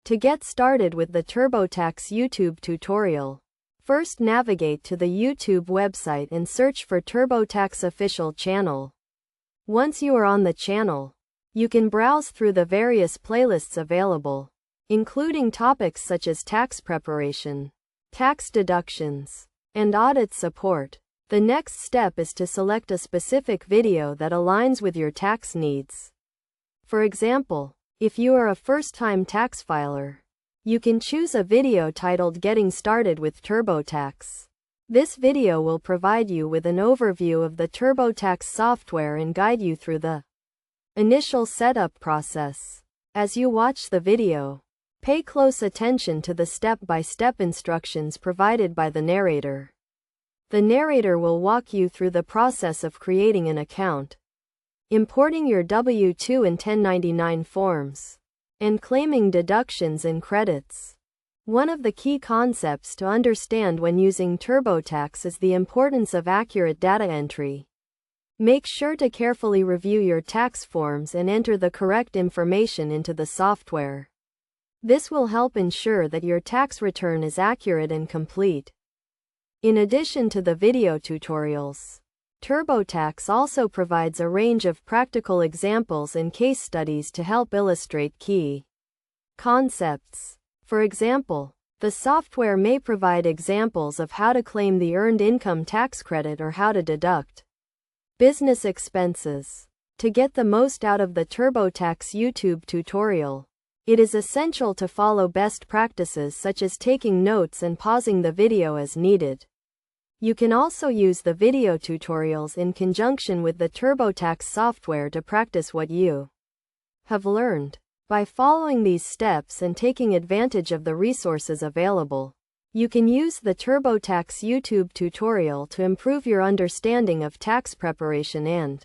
To get started with the TurboTax YouTube tutorial, first navigate to the YouTube website and search for TurboTax official channel. Once you are on the channel, you can browse through the various playlists available, including topics such as tax preparation, tax deductions, and audit support. The next step is to select a specific video that aligns with your tax needs. For example, if you are a first-time tax filer, you can choose a video titled Getting Started with TurboTax. This video will provide you with an overview of the TurboTax software and guide you through the initial setup process. As you watch the video, pay close attention to the step-by-step instructions provided by the narrator. The narrator will walk you through the process of creating an account, importing your W-2 and 1099 forms, and claiming deductions and credits. One of the key concepts to understand when using TurboTax is the importance of accurate data entry. Make sure to carefully review your tax forms and enter the correct information into the software. This will help ensure that your tax return is accurate and complete. In addition to the video tutorials, TurboTax also provides a range of practical examples and case studies to help illustrate key concepts. For example, the software may provide examples of how to claim the Earned Income Tax Credit or how to deduct business expenses. To get the most out of the TurboTax YouTube tutorial, it is essential to follow best practices such as taking notes and pausing the video as needed. You can also use the video tutorials in conjunction with the TurboTax software to practice what you have learned. By following these steps and taking advantage of the resources available, you can use the TurboTax YouTube tutorial to improve your understanding of tax preparation and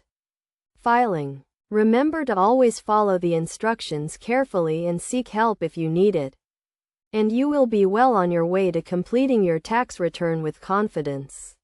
filing. Remember to always follow the instructions carefully and seek help if you need it, and you will be well on your way to completing your tax return with confidence.